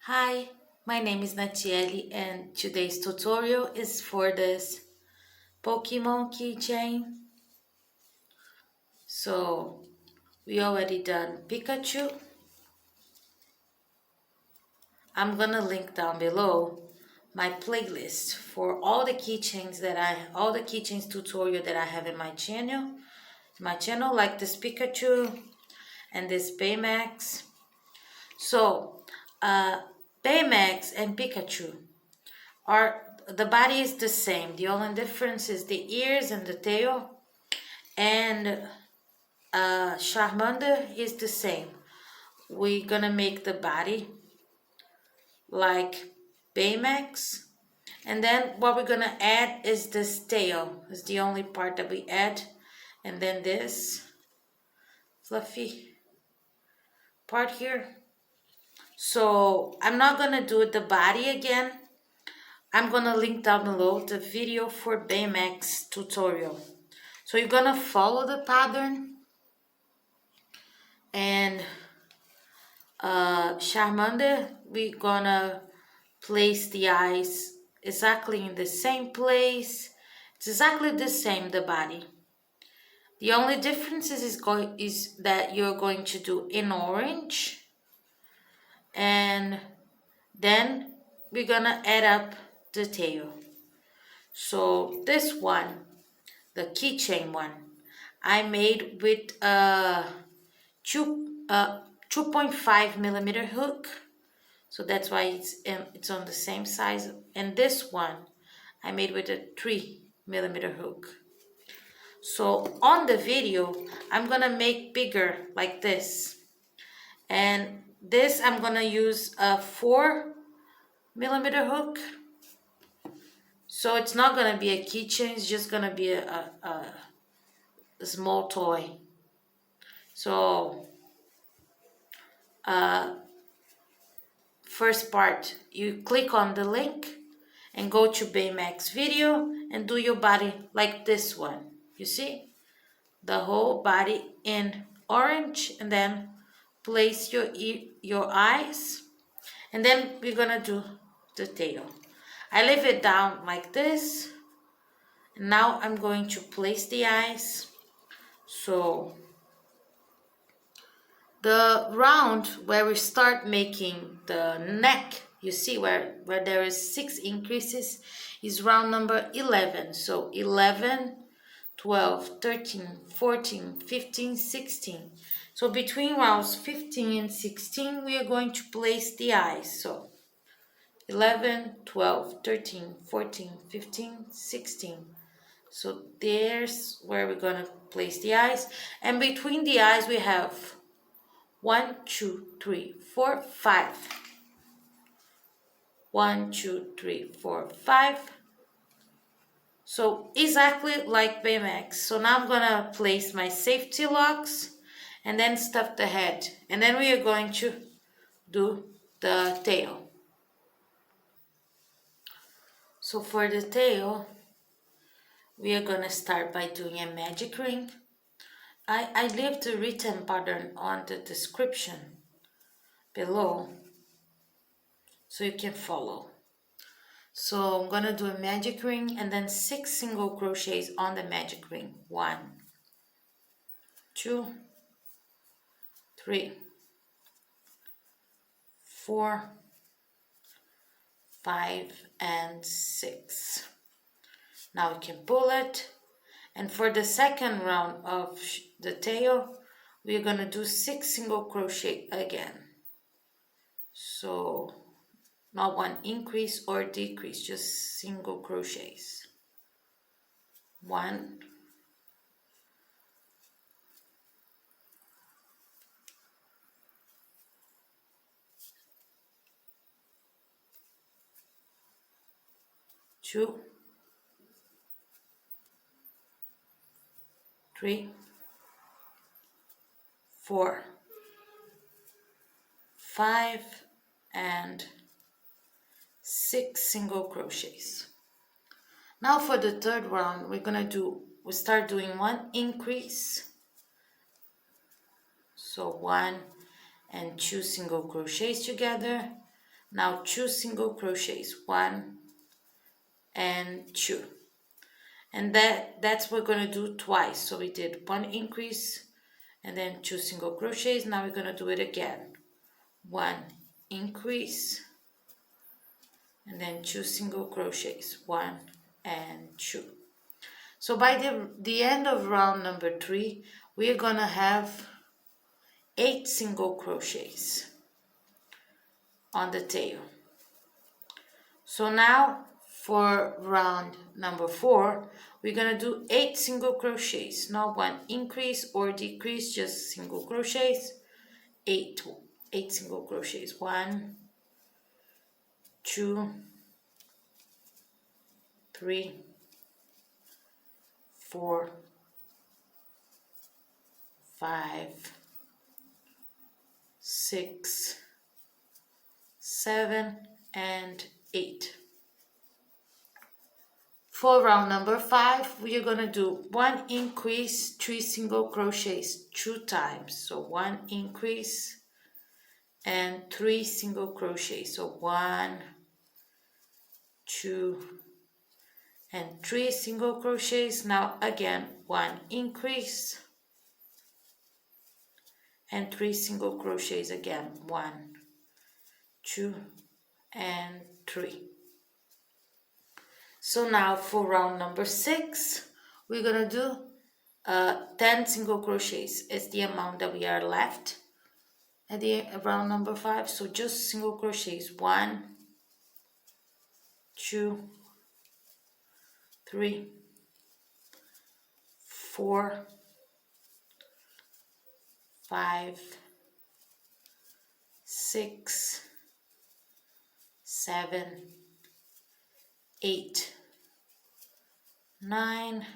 Hi, my name is Natielle and today's tutorial is for this Pokemon keychain. So we already done Pikachu. I'm gonna link down below my playlist for all the keychains tutorial that I have in my channel. Like this Pikachu and this Baymax. So Baymax and Pikachu the body is the same. The only difference is the ears and the tail. And Charmander is the same. We're gonna make the body like Baymax. And then what we're gonna add is this tail. It's the only part that we add. And then this fluffy part here. So I'm not gonna do the body again. I'm gonna link down below the video for Baymax tutorial. So you're gonna follow the pattern, and Charmander, we're gonna place the eyes exactly in the same place. It's exactly the same, the body. The only difference is that you're going to do in orange, and then we're gonna add up the tail. So this one, the keychain one, I made with a 2.5 millimeter hook. So that's why it's on the same size. And this one I made with a 3 millimeter hook. So on the video, I'm gonna make bigger like this. And this I'm gonna use a 4 millimeter hook. So it's not gonna be a keychain, it's just gonna be a small toy. So first part, you click on the link and go to Baymax video and do your body like this one. You see? The whole body in orange, and then place your eyes, and then we're gonna do the tail. I leave it down like this. Now I'm going to place the eyes. So the round where we start making the neck, you see where there is 6 increases, is round number 11. So 11, 12, 13, 14, 15, 16. So between rounds 15 and 16, we are going to place the eyes. So 11, 12, 13, 14, 15, 16. So there's where we're going to place the eyes. And between the eyes, we have 1, 2, 3, 4, 5. 1, 2, 3, 4, 5. So exactly like Baymax. So now I'm gonna place my safety locks and then stuff the head. And then we are going to do the tail. So for the tail, we are gonna start by doing a magic ring. I leave the written pattern on the description below so you can follow. So I'm gonna do a magic ring and then 6 single crochets on the magic ring. 1, 2, 3, 4, 5, and 6. Now we can pull it, and for the second round of the tail, we're gonna do 6 single crochet again. So not one increase or decrease, just single crochets. 1, 2, 3, 4, 5, and 6 single crochets. Now for the third round, we start doing 1 increase. So 1 and 2 single crochets together. Now 2 single crochets, 1 and 2, and that's what we're going to do twice. So we did 1 increase and then 2 single crochets. Now we're going to do it again, 1 increase and then 2 single crochets, 1 and 2. So by the end of round number 3, we are going to have 8 single crochets on the tail. So now for round number 4, we're going to do 8 single crochets, not 1 increase or decrease, just single crochets. 8 single crochets, 1, 2, 3, 4, 5, 6, 7, and 8. For round number 5, we are going to do 1 increase, 3 single crochets 2 times. So 1 increase and 3 single crochets. So 1, 2, and 3 single crochets. Now again, 1 increase and 3 single crochets again. 1, 2, and 3. So now for round number 6, we're going to do 10 single crochets. It's the amount that we are left at the round number 5. So just single crochets, 1, 2, 3, 4, 5, 6, 7, 8, 9,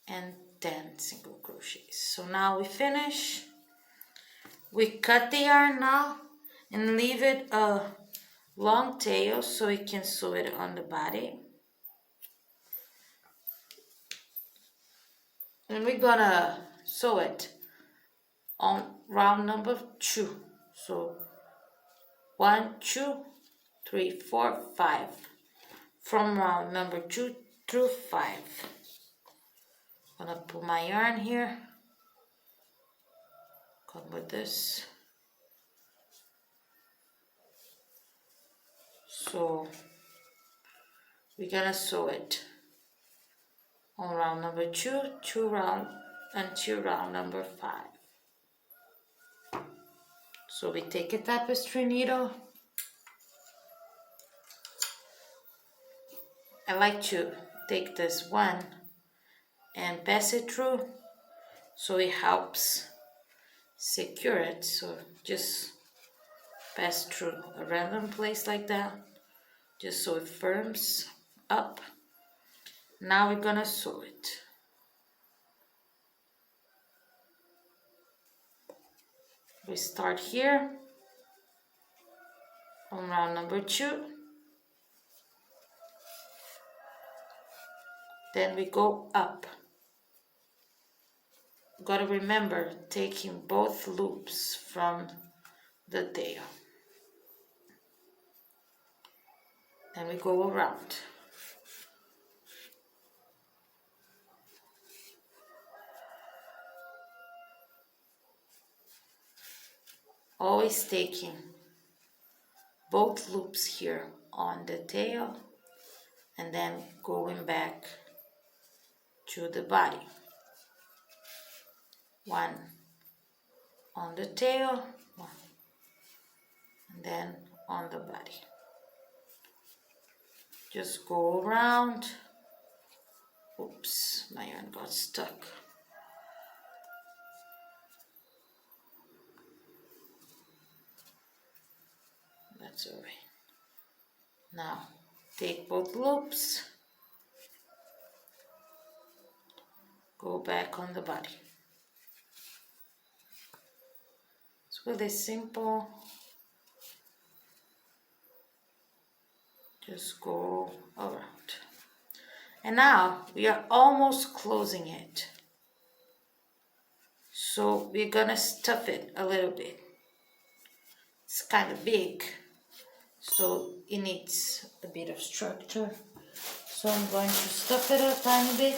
and 10 single crochets. So now we finish. We cut the yarn now and leave it a long tail so we can sew it on the body. And we're gonna sew it on round number 2. So 1, 2, 3, 4, 5. From round number 2 through 5. I'm gonna pull my yarn here. Come with this. So we're gonna sew it on round number 2, 2 round, until round number 5. So we take a tapestry needle. I like to take this one and pass it through so it helps secure it. So just pass through a random place like that, just so it firms up. Now we're gonna sew it. We start here on round number 2. Then we go up. Gotta remember taking both loops from the tail. Then we go around. Always taking both loops here on the tail and then going back to the body. One on the tail, one, and then on the body. Just go around. Oops, my yarn got stuck. That's all right. Now take both loops, go back on the body. It's really simple. Just go around. And now we are almost closing it. So we're gonna stuff it a little bit. It's kind of big. so it needs a bit of structure. So I'm going to stuff it a tiny bit.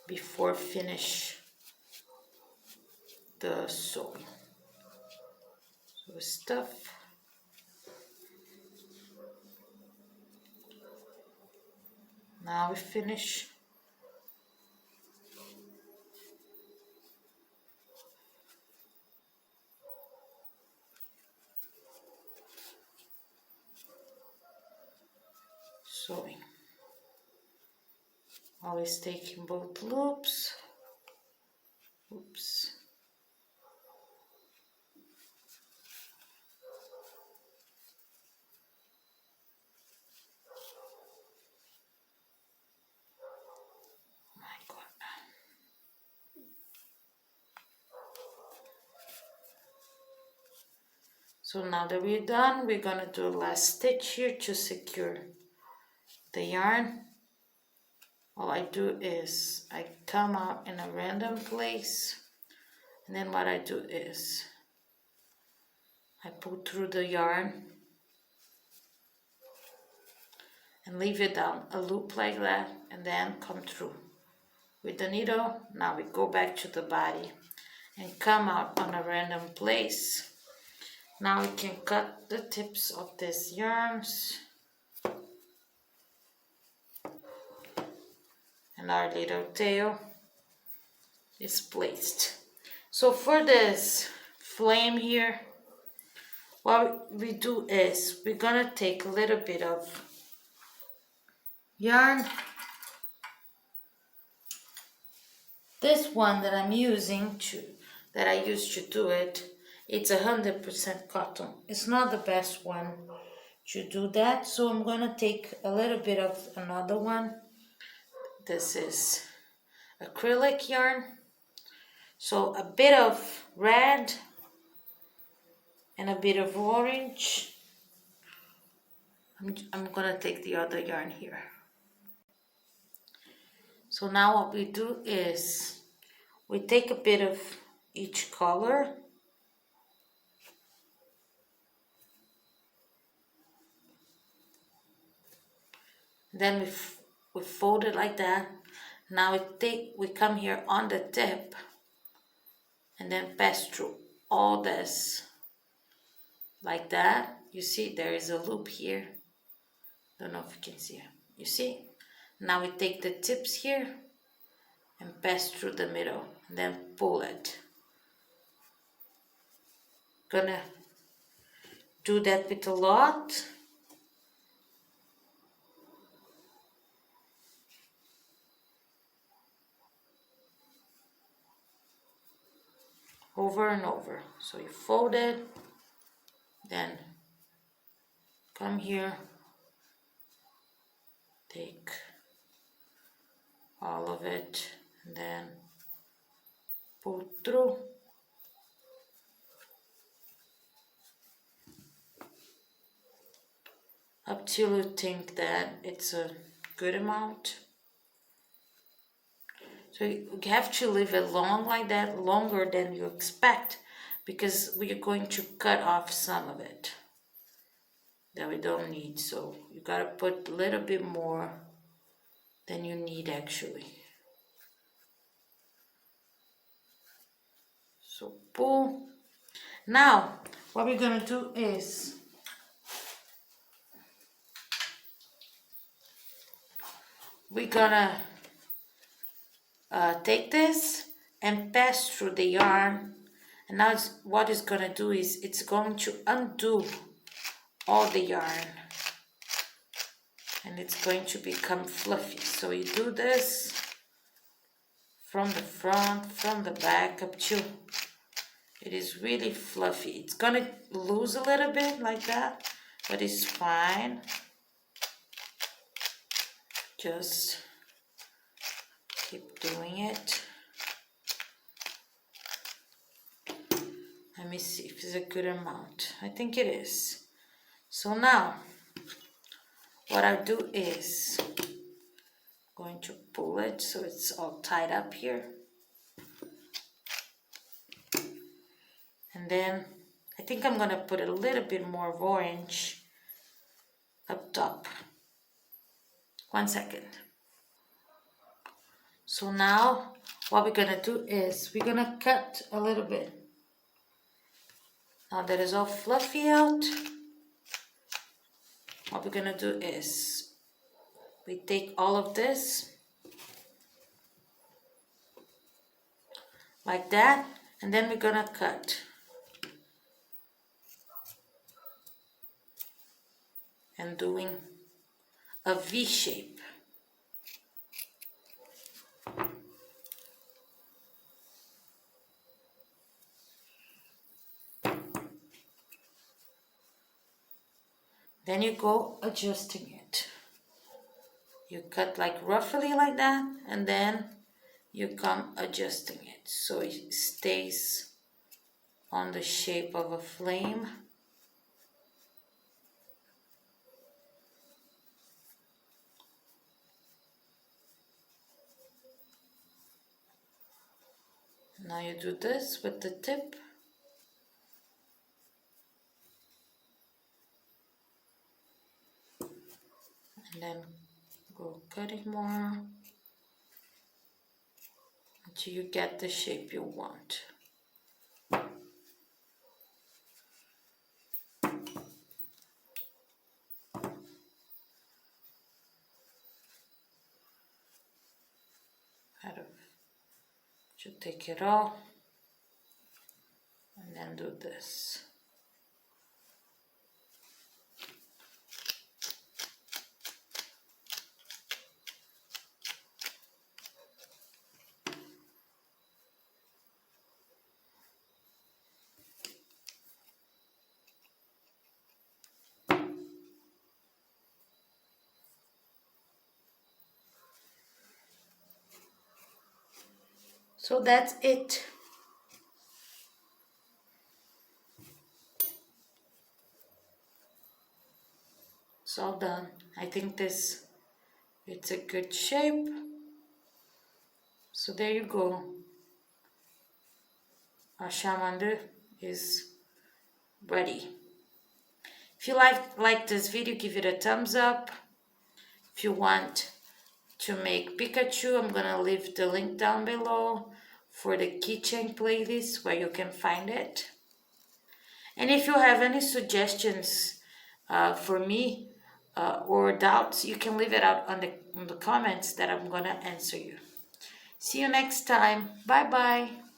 Before finish the sewing. So stuff. Now we finish. Sewing. Always taking both loops. Oops. My God. So now that we're done, we're gonna do a last stitch here to secure the yarn. All I do is I come out in a random place, and then what I do is I pull through the yarn and leave it down a loop like that, and then come through with the needle. Now we go back to the body and come out on a random place. Now we can cut the tips of these yarns, and our little tail is placed. So for this flame here, what we do is we're gonna take a little bit of yarn. This one that I'm using that I used to do it, it's 100% cotton. It's not the best one to do that, so I'm gonna take a little bit of another one. This is acrylic yarn, so a bit of red and a bit of orange. I'm gonna take the other yarn here. So now what we do is we take a bit of each color, then we fold it like that. Now we come here on the tip and then pass through all this like that. You see there is a loop here. Don't know if you can see it. You see? Now we take the tips here and pass through the middle and then pull it. Gonna do that with a lot. Over and over. So you fold it, then come here, take all of it, and then pull through. Up till you think that it's a good amount. So you have to leave it long like that, longer than you expect, because we are going to cut off some of it that we don't need. So you gotta put a little bit more than you need actually. So pull. Now what we're gonna do is we're gonna take this and pass through the yarn, and now what it's gonna do is it's going to undo all the yarn, and it's going to become fluffy. So you do this from the front, from the back, up to it is really fluffy. It's gonna lose a little bit like that, but it's fine. Just keep doing it. Let me see if it's a good amount. I think it is. So now what I do is Going to pull it so it's all tied up here. And then I think I'm gonna put a little bit more of orange up top. 1 second. So now what we're gonna do is we're gonna cut a little bit. Now that is all fluffy out, what we're gonna do is we take all of this like that, and then we're gonna cut. And doing a V shape. Then you go adjusting it. You cut like roughly like that, and then you come adjusting it so it stays on the shape of a flame. Now you do this with the tip. And then go cutting more until you get the shape you want. Should take it all and then do this. So that's it. It's all done. I think it's a good shape. So there you go. Our Charmander is ready. If you like this video, give it a thumbs up. If you want to make Pikachu, I'm gonna leave the link down below for the keychain playlist where you can find it. And if you have any suggestions for me or doubts, you can leave it out on the comments that I'm gonna answer you. See you next time. Bye bye.